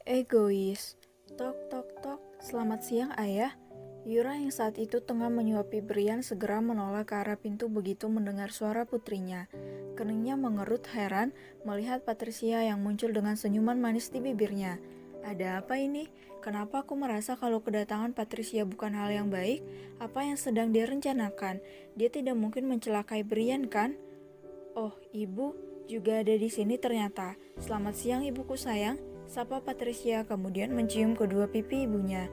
Egois. Tok tok tok. Selamat siang, Ayah. Yura yang saat itu tengah menyuapi Brian segera menoleh ke arah pintu begitu mendengar suara putrinya. Keningnya mengerut heran melihat Patricia yang muncul dengan senyuman manis di bibirnya. Ada apa ini? Kenapa aku merasa kalau kedatangan Patricia bukan hal yang baik? Apa yang sedang dia rencanakan? Dia tidak mungkin mencelakai Brian, kan? Oh, ibu juga ada di sini ternyata. Selamat siang, ibuku sayang. Sapa Patricia kemudian mencium kedua pipi ibunya.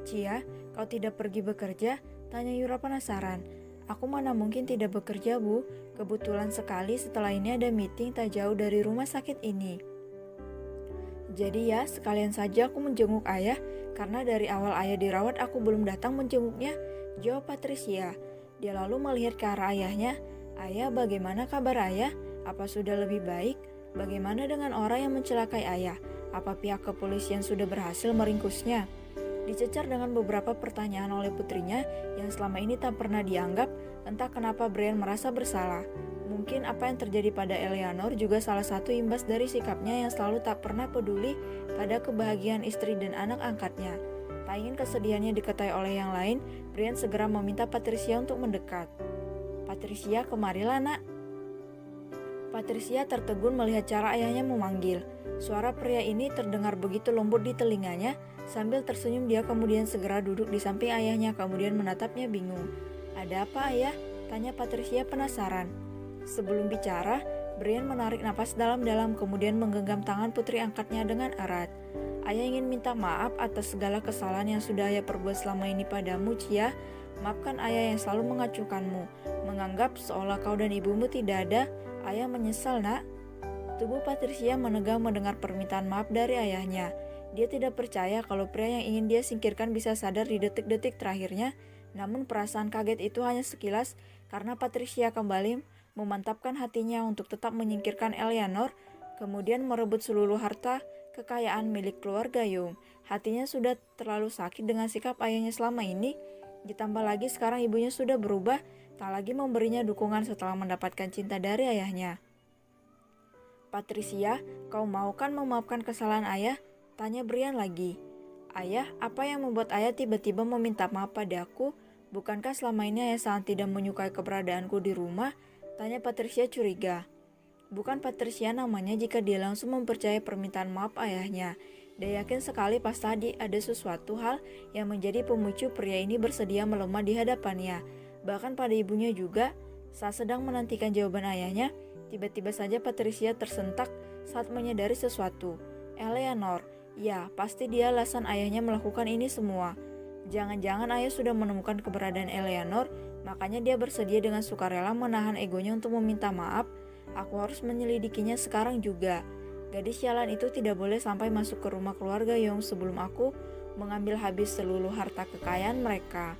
Cia, kau tidak pergi bekerja? Tanya Yura penasaran. Aku mana mungkin tidak bekerja, Bu. Kebetulan sekali setelah ini ada meeting tak jauh dari rumah sakit ini. Jadi ya, sekalian saja aku menjenguk ayah, karena dari awal ayah dirawat aku belum datang menjenguknya, jawab Patricia. Dia lalu melihat ke arah ayahnya. Ayah, bagaimana kabar ayah? Apa sudah lebih baik? Bagaimana dengan orang yang mencelakai ayah? Apa pihak kepolisian sudah berhasil meringkusnya? Dicecar dengan beberapa pertanyaan oleh putrinya yang selama ini tak pernah dianggap, entah kenapa Brian merasa bersalah. Mungkin apa yang terjadi pada Eleanor juga salah satu imbas dari sikapnya yang selalu tak pernah peduli pada kebahagiaan istri dan anak angkatnya. Tak ingin kesedihannya diketahui oleh yang lain, Brian segera meminta Patricia untuk mendekat. Patricia, kemarilah nak. Patricia tertegun melihat cara ayahnya memanggil. Suara pria ini terdengar begitu lembut di telinganya. Sambil tersenyum dia kemudian segera duduk di samping ayahnya kemudian menatapnya bingung. Ada apa ayah? Tanya Patricia penasaran. Sebelum bicara, Brian menarik napas dalam-dalam kemudian menggenggam tangan putri angkatnya dengan erat. Ayah ingin minta maaf atas segala kesalahan yang sudah ayah perbuat selama ini padamu, Cia. Maafkan ayah yang selalu mengacuhkanmu, menganggap seolah kau dan ibumu tidak ada. Ayah menyesal, nak. Tubuh Patricia menegang mendengar permintaan maaf dari ayahnya. Dia tidak percaya kalau pria yang ingin dia singkirkan bisa sadar di detik-detik terakhirnya. Namun perasaan kaget itu hanya sekilas karena Patricia kembali memantapkan hatinya untuk tetap menyingkirkan Eleanor, kemudian merebut seluruh harta kekayaan milik keluarga Young. Hatinya sudah terlalu sakit dengan sikap ayahnya selama ini. Ditambah lagi sekarang ibunya sudah berubah, tak lagi memberinya dukungan setelah mendapatkan cinta dari ayahnya. Patricia, kau mau kan memaafkan kesalahan ayah? Tanya Brian lagi. Ayah, apa yang membuat ayah tiba-tiba meminta maaf padaku? Bukankah selama ini ayah sangat tidak menyukai keberadaanku di rumah? Tanya Patricia curiga. Bukan Patricia namanya jika dia langsung mempercayai permintaan maaf ayahnya. Dia yakin sekali pas tadi ada sesuatu hal yang menjadi pemicu pria ini bersedia melemah di hadapannya. Bahkan pada ibunya juga, saat sedang menantikan jawaban ayahnya, tiba-tiba saja Patricia tersentak saat menyadari sesuatu. Eleanor, ya pasti dia alasan ayahnya melakukan ini semua. Jangan-jangan ayah sudah menemukan keberadaan Eleanor, makanya dia bersedia dengan sukarela menahan egonya untuk meminta maaf. Aku harus menyelidikinya sekarang juga. Gadis sialan itu tidak boleh sampai masuk ke rumah keluarga Young sebelum aku mengambil habis seluruh harta kekayaan mereka.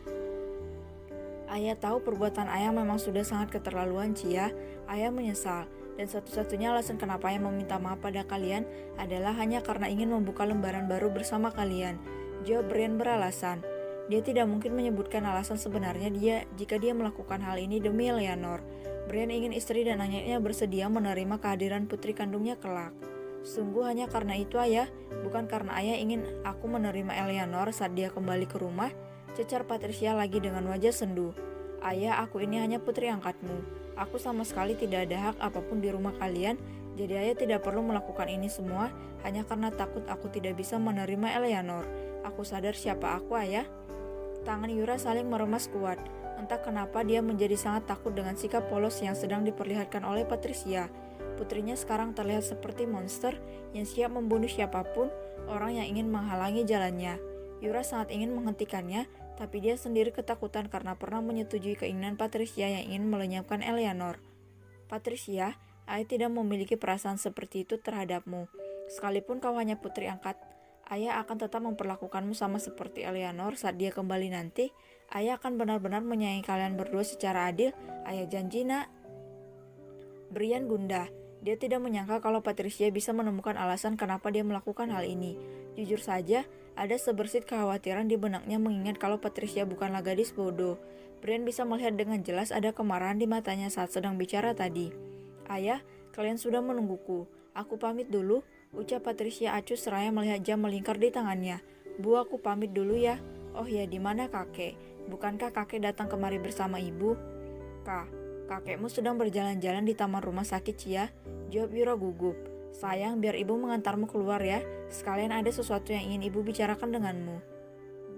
Ayah tahu perbuatan ayah memang sudah sangat keterlaluan, Cia. Ayah menyesal, dan satu-satunya alasan kenapa ayah meminta maaf pada kalian adalah hanya karena ingin membuka lembaran baru bersama kalian. Jawab Brian beralasan. Dia tidak mungkin menyebutkan alasan sebenarnya jika dia melakukan hal ini demi Eleanor. Brian ingin istri dan anaknya bersedia menerima kehadiran putri kandungnya kelak. Sungguh hanya karena itu ayah, bukan karena ayah ingin aku menerima Eleanor saat dia kembali ke rumah, cecar Patricia lagi dengan wajah sendu. Ayah, aku ini hanya putri angkatmu. Aku sama sekali tidak ada hak apapun di rumah kalian, jadi ayah tidak perlu melakukan ini semua hanya karena takut aku tidak bisa menerima Eleanor. Aku sadar siapa aku, ayah. Tangan Yura saling meremas kuat. Entah kenapa dia menjadi sangat takut dengan sikap polos yang sedang diperlihatkan oleh Patricia. Putrinya sekarang terlihat seperti monster yang siap membunuh siapapun orang yang ingin menghalangi jalannya. Yura sangat ingin menghentikannya, tapi dia sendiri ketakutan karena pernah menyetujui keinginan Patricia yang ingin melenyapkan Eleanor. Patricia, ayah tidak memiliki perasaan seperti itu terhadapmu. Sekalipun kau hanya putri angkat, ayah akan tetap memperlakukanmu sama seperti Eleanor saat dia kembali nanti. Ayah akan benar-benar menyayangi kalian berdua secara adil. Ayah janji, nak. Brian gundah. Dia tidak menyangka kalau Patricia bisa menemukan alasan kenapa dia melakukan hal ini. Jujur saja, ada sebersit kekhawatiran di benaknya mengingat kalau Patricia bukanlah gadis bodoh. Brian bisa melihat dengan jelas ada kemarahan di matanya saat sedang bicara tadi. Ayah, kalian sudah menungguku. Aku pamit dulu. ucap Patricia acuh seraya melihat jam melingkar di tangannya. Bu, aku pamit dulu ya. Oh ya, di mana kakek? Bukankah kakek datang kemari bersama ibu? Kakekmu sedang berjalan-jalan di taman rumah sakit, Cia, jawab Yura gugup. Sayang, biar ibu mengantarmu keluar ya. Sekalian ada sesuatu yang ingin ibu bicarakan denganmu.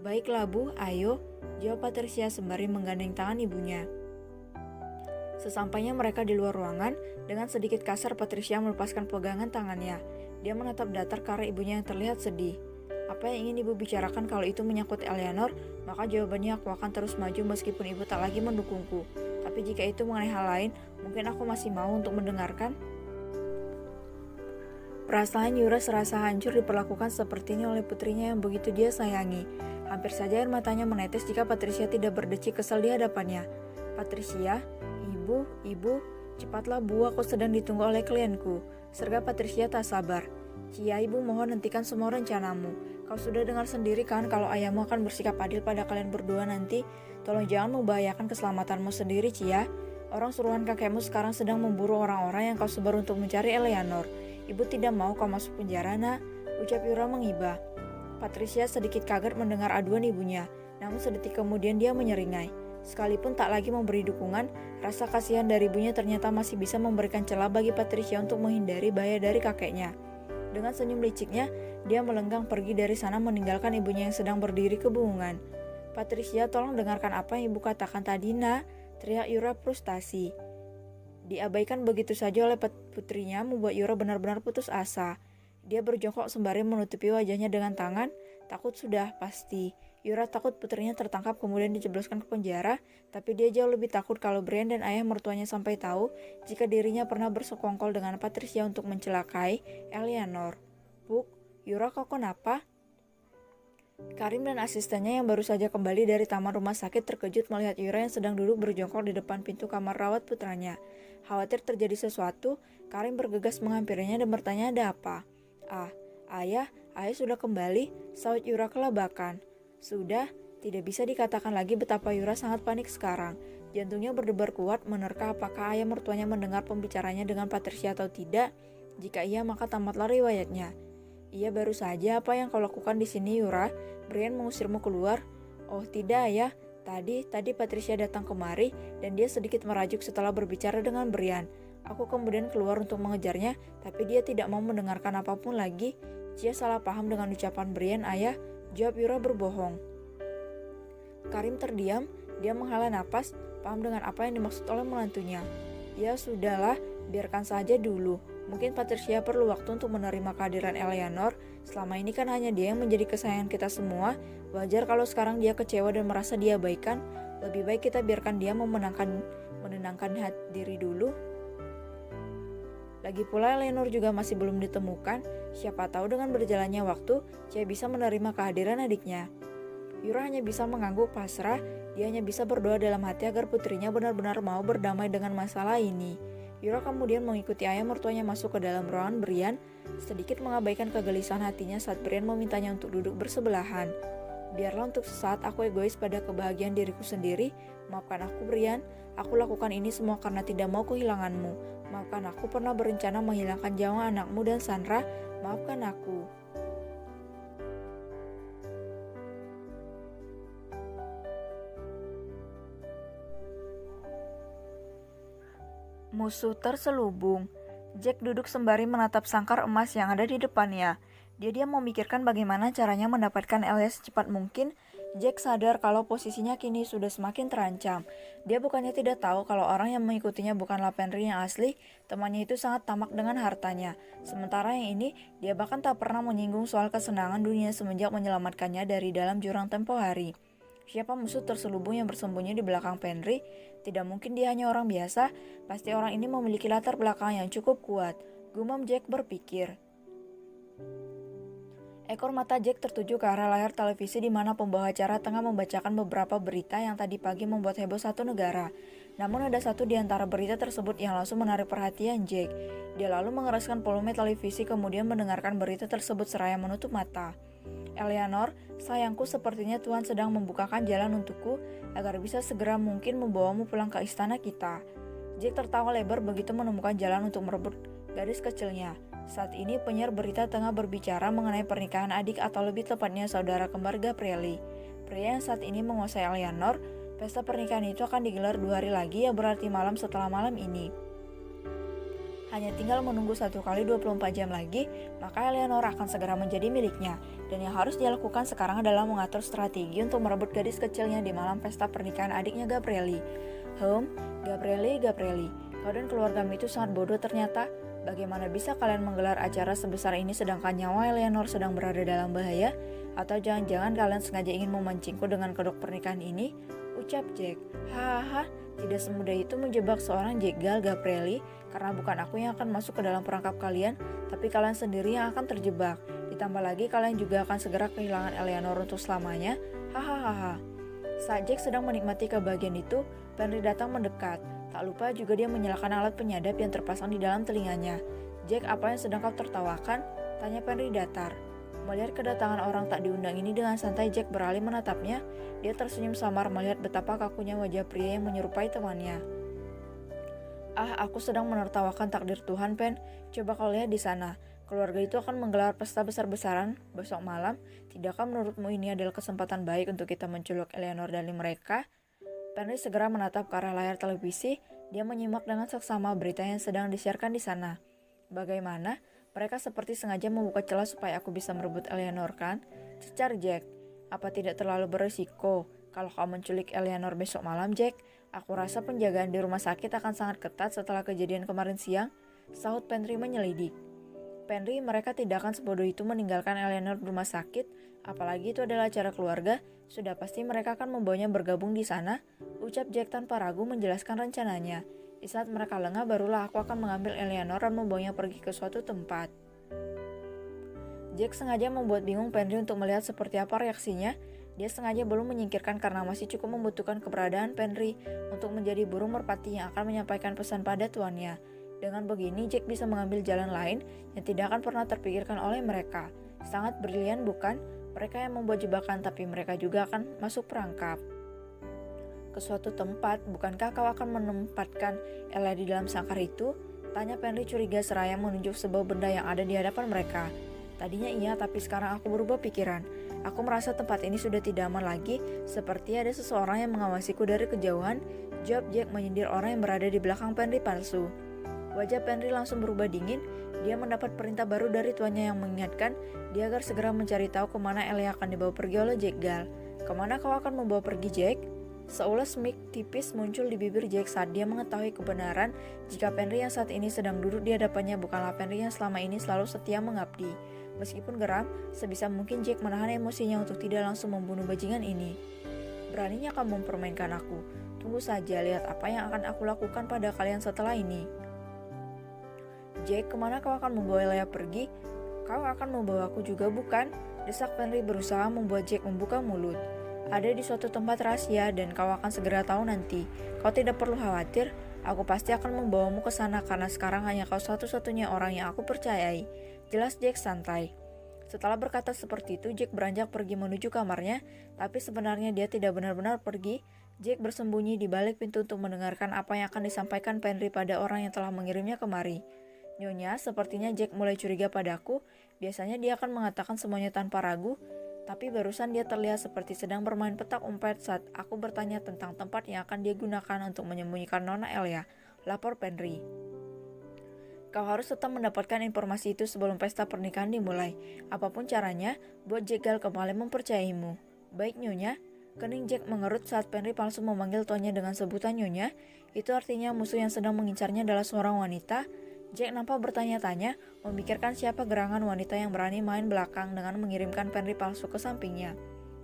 Baiklah Bu, ayo, jawab Patricia sembari menggandeng tangan ibunya. Sesampainya mereka di luar ruangan, dengan sedikit kasar Patricia melepaskan pegangan tangannya. Dia menatap datar ke arah ibunya yang terlihat sedih. Apa yang ingin ibu bicarakan kalau itu menyangkut Eleanor, maka jawabannya aku akan terus maju meskipun ibu tak lagi mendukungku. Tapi jika itu mengenai hal lain, mungkin aku masih mau untuk mendengarkan. Perasaan Yura serasa hancur diperlakukan seperti ini oleh putrinya yang begitu dia sayangi. Hampir saja air matanya menetes jika Patricia tidak berdecik kesal di hadapannya. Patricia, ibu, cepatlah Bu, aku sedang ditunggu oleh klienku. Sergap Patricia tak sabar. Cia, ibu mohon hentikan semua rencanamu. Kau sudah dengar sendiri kan kalau ayahmu akan bersikap adil pada kalian berdua nanti. Tolong jangan membahayakan keselamatanmu sendiri, Cia. Orang suruhan kakekmu sekarang sedang memburu orang-orang yang kau sebar untuk mencari Eleanor. Ibu tidak mau kau masuk penjara, nak, ucap Yura mengibah. Patricia sedikit kaget mendengar aduan ibunya, namun sedetik kemudian dia menyeringai. Sekalipun tak lagi memberi dukungan, rasa kasihan dari ibunya ternyata masih bisa memberikan celah bagi Patricia untuk menghindari bahaya dari kakeknya. Dengan senyum liciknya, dia melenggang pergi dari sana meninggalkan ibunya yang sedang berdiri kebingungan. Patricia, tolong dengarkan apa yang ibu katakan tadi, nak, teriak Yura frustasi. Diabaikan begitu saja oleh putrinya membuat Yura benar-benar putus asa. Dia berjongkok sembari menutupi wajahnya dengan tangan. Takut sudah pasti. Yura takut putrinya tertangkap kemudian dijebloskan ke penjara, tapi dia jauh lebih takut kalau Brian dan ayah mertuanya sampai tahu jika dirinya pernah bersekongkol dengan Patricia untuk mencelakai Eleanor. Buk, Yura, kau kenapa? Karim dan asistennya yang baru saja kembali dari taman rumah sakit terkejut melihat Yura yang sedang duduk berjongkok di depan pintu kamar rawat putranya. Khawatir terjadi sesuatu, Karim bergegas menghampirinya dan bertanya ada apa. Ayah sudah kembali, sahut Yura kelabakan. Sudah, tidak bisa dikatakan lagi betapa Yura sangat panik sekarang. Jantungnya berdebar kuat menerka apakah ayah mertuanya mendengar pembicaranya dengan Patricia atau tidak. Jika iya, maka tamatlah riwayatnya. Iya, baru saja apa yang kau lakukan di sini, Yura? Brian mengusirmu keluar? Oh tidak, ayah. Tadi Patricia datang kemari dan dia sedikit merajuk setelah berbicara dengan Brian. Aku kemudian keluar untuk mengejarnya, tapi dia tidak mau mendengarkan apapun lagi. Cia salah paham dengan ucapan Brian, ayah, jawab Yura berbohong. Karim terdiam, dia menghela napas, paham dengan apa yang dimaksud oleh menantunya. Ya sudahlah, biarkan saja dulu. Mungkin Patricia perlu waktu untuk menerima kehadiran Eleanor. Selama ini kan hanya dia yang menjadi kesayangan kita semua. Wajar kalau sekarang dia kecewa dan merasa diabaikan. Lebih baik kita biarkan dia menenangkan diri dulu. Lagi pula Eleanor juga masih belum ditemukan. Siapa tahu dengan berjalannya waktu, dia bisa menerima kehadiran adiknya. Yura hanya bisa mengangguk pasrah. Dia hanya bisa berdoa dalam hati agar putrinya benar-benar mau berdamai dengan masalah ini. Yura kemudian mengikuti ayah mertuanya masuk ke dalam ruangan Brian, sedikit mengabaikan kegelisahan hatinya saat Brian memintanya untuk duduk bersebelahan. Biarlah untuk sesaat aku egois pada kebahagiaan diriku sendiri. Maafkan aku, Brian. Aku lakukan ini semua karena tidak mau kehilanganmu. Maafkan aku pernah berencana menghilangkan nyawa anakmu dan Sandra. Maafkan aku. Musuh terselubung. Jack duduk sembari menatap sangkar emas yang ada di depannya. Dia memikirkan bagaimana caranya mendapatkan Elias secepat mungkin. Jack sadar kalau posisinya kini sudah semakin terancam. Dia bukannya tidak tahu kalau orang yang mengikutinya bukanlah Penry yang asli, temannya itu sangat tamak dengan hartanya. Sementara yang ini, dia bahkan tak pernah menyinggung soal kesenangan dunia semenjak menyelamatkannya dari dalam jurang tempo hari. Siapa musuh terselubung yang bersembunyi di belakang Penry? Tidak mungkin dia hanya orang biasa, pasti orang ini memiliki latar belakang yang cukup kuat, gumam Jack berpikir. Ekor mata Jack tertuju ke arah layar televisi di mana pembawa acara tengah membacakan beberapa berita yang tadi pagi membuat heboh satu negara. Namun ada satu di antara berita tersebut yang langsung menarik perhatian Jack. Dia lalu mengeraskan volume televisi kemudian mendengarkan berita tersebut seraya menutup mata. Eleanor, sayangku, sepertinya Tuhan sedang membukakan jalan untukku agar bisa segera mungkin membawamu pulang ke istana kita. Jack tertawa lebar begitu menemukan jalan untuk merebut gadis kecilnya. Saat ini penyiar berita tengah berbicara mengenai pernikahan adik atau lebih tepatnya saudara kembar Gabrieli. Pria yang saat ini menguasai Eleanor, pesta pernikahan itu akan digelar 2 hari lagi yang berarti malam setelah malam ini. Hanya tinggal menunggu 1 kali 24 jam lagi, maka Eleanor akan segera menjadi miliknya. Dan yang harus dia lakukan sekarang adalah mengatur strategi untuk merebut gadis kecilnya di malam pesta pernikahan adiknya Gabrieli. Gabrieli, kau dan keluargamu itu sangat bodoh ternyata. Bagaimana bisa kalian menggelar acara sebesar ini sedangkan nyawa Eleanor sedang berada dalam bahaya? Atau jangan-jangan kalian sengaja ingin memancingku dengan kedok pernikahan ini? Ucap Jack. Hahaha, tidak semudah itu menjebak seorang jegal Gabrieli, karena bukan aku yang akan masuk ke dalam perangkap kalian, tapi kalian sendiri yang akan terjebak. Ditambah lagi kalian juga akan segera kehilangan Eleanor untuk selamanya. Hahaha. Saat Jack sedang menikmati kebahagiaan itu, Penry datang mendekat. Tak lupa juga dia menyalakan alat penyadap yang terpasang di dalam telinganya. Jack, apa yang sedang kau tertawakan? Tanya Penry datar. Melihat kedatangan orang tak diundang ini dengan santai, Jack beralih menatapnya. Dia tersenyum samar melihat betapa kakunya wajah pria yang menyerupai temannya. Aku sedang menertawakan takdir Tuhan, Pen. Coba kau lihat di sana. Keluarga itu akan menggelar pesta besar-besaran besok malam. Tidakkah menurutmu ini adalah kesempatan baik untuk kita menculik Eleanor dari mereka? Penry segera menatap ke arah layar televisi. Dia menyimak dengan seksama berita yang sedang disiarkan di sana. Bagaimana? Mereka seperti sengaja membuka celah supaya aku bisa merebut Eleanor, kan? Cecar Jack. Apa tidak terlalu berisiko kalau kau menculik Eleanor besok malam, Jack? Aku rasa penjagaan di rumah sakit akan sangat ketat setelah kejadian kemarin siang, sahut Penry menyelidik. Penry, mereka tidak akan sebodoh itu meninggalkan Eleanor di rumah sakit, apalagi itu adalah acara keluarga. Sudah pasti mereka akan membawanya bergabung di sana, ucap Jack tanpa ragu menjelaskan rencananya. Di saat mereka lengah, barulah aku akan mengambil Eleanor dan membawanya pergi ke suatu tempat. Jack sengaja membuat bingung Penry untuk melihat seperti apa reaksinya. Dia sengaja belum menyingkirkan karena masih cukup membutuhkan keberadaan Penry untuk menjadi burung merpati yang akan menyampaikan pesan pada tuannya. Dengan begini, Jack bisa mengambil jalan lain yang tidak akan pernah terpikirkan oleh mereka. Sangat brilian, bukan? Mereka yang membuat jebakan, tapi mereka juga akan masuk perangkap. Ke suatu tempat, bukankah kau akan menempatkan Ella di dalam sangkar itu? Tanya Penry curiga seraya menunjuk sebuah benda yang ada di hadapan mereka. Tadinya iya, tapi sekarang aku berubah pikiran. Aku merasa tempat ini sudah tidak aman lagi, seperti ada seseorang yang mengawasiku dari kejauhan. Jawab Jack menyindir orang yang berada di belakang Penry palsu. Wajah Penry langsung berubah dingin. Dia mendapat perintah baru dari tuannya yang mengingatkan dia agar segera mencari tahu kemana Ella akan dibawa pergi oleh Jack Gal. Kemana kau akan membawa pergi, Jack? Seulas mik tipis muncul di bibir Jack saat dia mengetahui kebenaran jika Penry yang saat ini sedang duduk di hadapannya bukanlah Penry yang selama ini selalu setia mengabdi. Meskipun geram, sebisa mungkin Jack menahan emosinya untuk tidak langsung membunuh bajingan ini. Beraninya kamu mempermainkan aku. Tunggu saja, lihat apa yang akan aku lakukan pada kalian setelah ini. Jack, kemana kau akan membawa Ella pergi? Kau akan membawaku juga, bukan? Desak Penry berusaha membuat Jack membuka mulut. Ada di suatu tempat rahasia dan kau akan segera tahu nanti. Kau tidak perlu khawatir, aku pasti akan membawamu ke sana karena sekarang hanya kau satu-satunya orang yang aku percayai. Jelas Jack santai. Setelah berkata seperti itu, Jack beranjak pergi menuju kamarnya, tapi sebenarnya dia tidak benar-benar pergi. Jack bersembunyi di balik pintu untuk mendengarkan apa yang akan disampaikan Penry pada orang yang telah mengirimnya kemari. Nyonya, sepertinya Jack mulai curiga padaku. Biasanya dia akan mengatakan semuanya tanpa ragu, tapi barusan dia terlihat seperti sedang bermain petak umpet saat aku bertanya tentang tempat yang akan dia gunakan untuk menyembunyikan Nona Ella, lapor Penry. Kau harus tetap mendapatkan informasi itu sebelum pesta pernikahan dimulai. Apapun caranya, buat Jack Gal kembali mempercayaimu. Baik, Nyonya. Kening Jack mengerut saat Penry palsu memanggil tuannya dengan sebutan Nyonya. Itu artinya musuh yang sedang mengincarnya adalah seorang wanita. Jack nampak bertanya-tanya, memikirkan siapa gerangan wanita yang berani main belakang dengan mengirimkan Penry palsu ke sampingnya.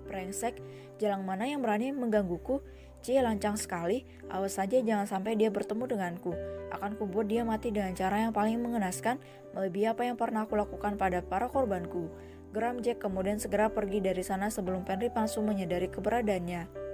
Brengsek, jalang mana yang berani menggangguku? Lancang sekali, awas saja jangan sampai dia bertemu denganku. Akan kubuat dia mati dengan cara yang paling mengenaskan, melebihi apa yang pernah aku lakukan pada para korbanku. Geram Jack kemudian segera pergi dari sana sebelum Penry palsu menyadari keberadaannya.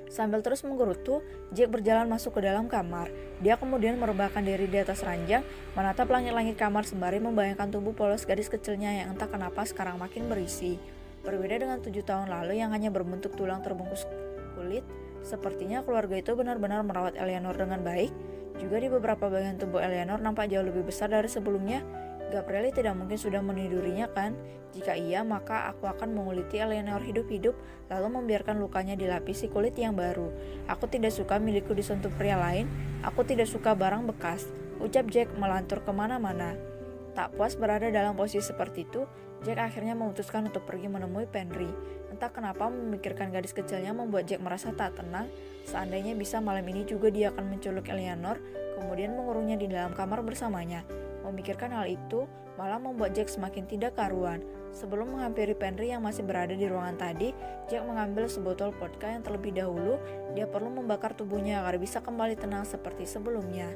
Sambil terus menggerutu, Jack berjalan masuk ke dalam kamar. Dia kemudian merebahkan diri di atas ranjang, menatap langit-langit kamar sembari membayangkan tubuh polos gadis kecilnya yang entah kenapa sekarang makin berisi. Berbeda dengan 7 tahun lalu yang hanya berbentuk tulang terbungkus kulit, sepertinya keluarga itu benar-benar merawat Eleanor dengan baik. Juga di beberapa bagian tubuh Eleanor nampak jauh lebih besar dari sebelumnya. Gabrieli tidak mungkin sudah menidurinya kan? Jika iya, maka aku akan menguliti Eleanor hidup-hidup, lalu membiarkan lukanya dilapisi kulit yang baru. Aku tidak suka milikku disentuh pria lain, aku tidak suka barang bekas, ucap Jack melantur kemana-mana. Tak puas berada dalam posisi seperti itu, Jack akhirnya memutuskan untuk pergi menemui Penry. Entah kenapa memikirkan gadis kecilnya membuat Jack merasa tak tenang. Seandainya bisa malam ini juga dia akan menculik Eleanor, kemudian mengurungnya di dalam kamar bersamanya. Memikirkan hal itu malah membuat Jack semakin tidak karuan. Sebelum menghampiri Penry yang masih berada di ruangan tadi, Jack mengambil sebotol vodka yang terlebih dahulu dia perlu membakar tubuhnya agar bisa kembali tenang seperti sebelumnya.